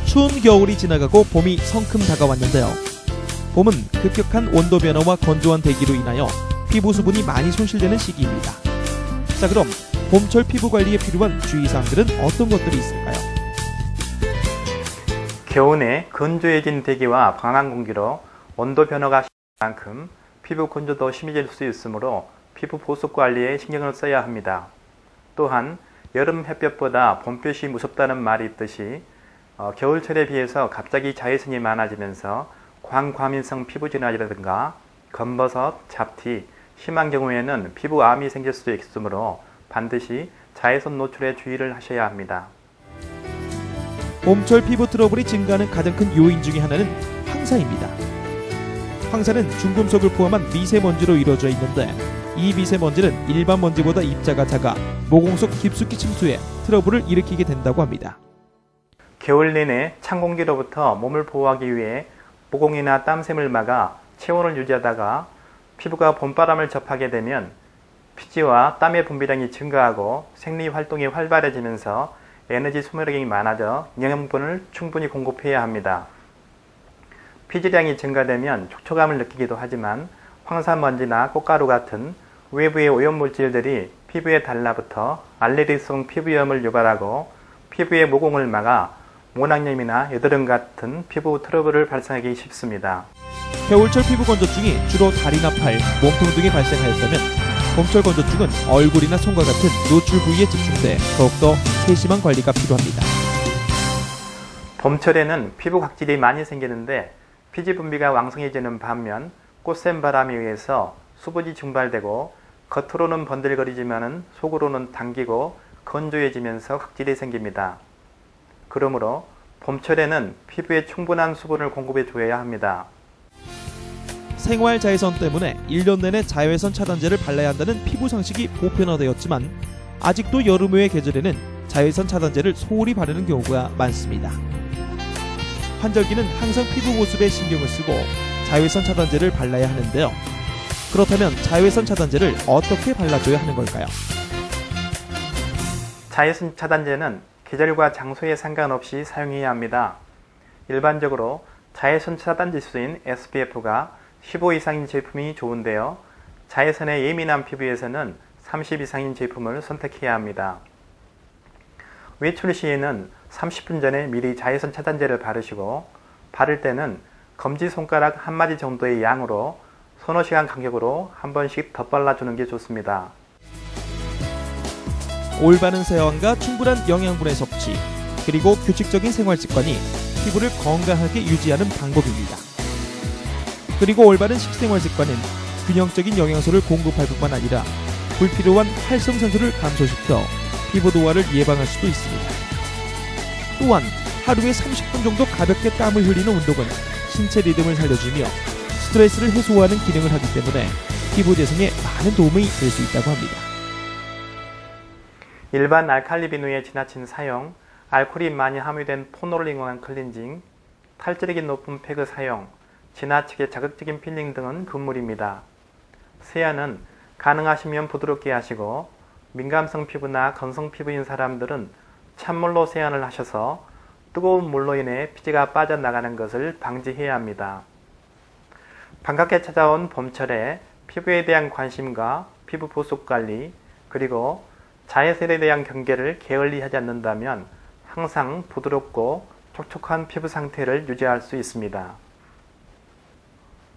추운 겨울이 지나가고 봄이 성큼 다가왔는데요. 봄은 급격한 온도 변화와 건조한 대기로 인하여 피부 수분이 많이 손실되는 시기입니다. 자, 그럼 봄철 피부 관리에 필요한 주의사항들은 어떤 것들이 있을까요? 겨우내 건조해진 대기와 강한 공기로 온도 변화가 심한 만큼 피부 건조도 심해질 수 있으므로 피부 보습 관리에 신경을 써야 합니다. 또한 여름 햇볕보다 봄볕이 무섭다는 말이 있듯이 겨울철에 비해서 갑자기 자외선이 많아지면서 광과민성 피부질환이라든가 검버섯, 잡티, 심한 경우에는 피부암이 생길 수도 있으므로 반드시 자외선 노출에 주의를 하셔야 합니다. 봄철 피부 트러블이 증가하는 가장 큰 요인 중에 하나는 황사입니다. 황사는 중금속을 포함한 미세먼지로 이루어져 있는데 이 미세먼지는 일반 먼지보다 입자가 작아 모공 속 깊숙이 침투해 트러블을 일으키게 된다고 합니다. 겨울 내내 찬 공기로부터 몸을 보호하기 위해 모공이나 땀샘을 막아 체온을 유지하다가 피부가 봄바람을 접하게 되면 피지와 땀의 분비량이 증가하고 생리활동이 활발해지면서 에너지 소모량이 많아져 영양분을 충분히 공급해야 합니다. 피지량이 증가되면 촉촉함을 느끼기도 하지만 황사먼지나 꽃가루 같은 외부의 오염물질들이 피부에 달라붙어 알레르기성 피부염을 유발하고 피부의 모공을 막아 모낭염이나 여드름 같은 피부 트러블을 발생하기 쉽습니다. 겨울철 피부 건조증이 주로 다리나 팔, 몸통 등에 발생하였다면 봄철 건조증은 얼굴이나 손과 같은 노출 부위에 집중돼 더욱더 세심한 관리가 필요합니다. 봄철에는 피부 각질이 많이 생기는데 피지 분비가 왕성해지는 반면 꽃샘 바람에 의해서 수분이 증발되고 겉으로는 번들거리지만 속으로는 당기고 건조해지면서 각질이 생깁니다. 그러므로 봄철에는 피부에 충분한 수분을 공급해 줘야 합니다. 생활 자외선 때문에 1년 내내 자외선 차단제를 발라야 한다는 피부 상식이 보편화되었지만 아직도 여름 외의 계절에는 자외선 차단제를 소홀히 바르는 경우가 많습니다. 환절기는 항상 피부 보습에 신경을 쓰고 자외선 차단제를 발라야 하는데요. 그렇다면 자외선 차단제를 어떻게 발라줘야 하는 걸까요? 자외선 차단제는 계절과 장소에 상관없이 사용해야 합니다. 일반적으로 자외선 차단 지수인 SPF가 15 이상인 제품이 좋은데요. 자외선에 예민한 피부에서는 30 이상인 제품을 선택해야 합니다. 외출 시에는 30분 전에 미리 자외선 차단제를 바르시고 바를 때는 검지손가락 한 마디 정도의 양으로 서너 시간 간격으로 한 번씩 덧발라주는 게 좋습니다. 올바른 세안과 충분한 영양분의 섭취, 그리고 규칙적인 생활 습관이 피부를 건강하게 유지하는 방법입니다. 그리고 올바른 식생활 습관은 균형적인 영양소를 공급할 뿐만 아니라 불필요한 활성산소를 감소시켜 피부 노화를 예방할 수도 있습니다. 또한 하루에 30분 정도 가볍게 땀을 흘리는 운동은 신체 리듬을 살려주며 스트레스를 해소하는 기능을 하기 때문에 피부 재생에 많은 도움이 될 수 있다고 합니다. 일반 알칼리 비누의 지나친 사용, 알코올이 많이 함유된 포놀링원 클렌징, 탈지력이 높은 팩의 사용, 지나치게 자극적인 필링 등은 금물입니다. 세안은 가능하시면 부드럽게 하시고 민감성 피부나 건성 피부인 사람들은 찬물로 세안을 하셔서 뜨거운 물로 인해 피지가 빠져나가는 것을 방지해야 합니다. 반갑게 찾아온 봄철에 피부에 대한 관심과 피부 보습 관리, 그리고 자외선에 대한 경계를 게을리하지 않는다면 항상 부드럽고 촉촉한 피부 상태를 유지할 수 있습니다.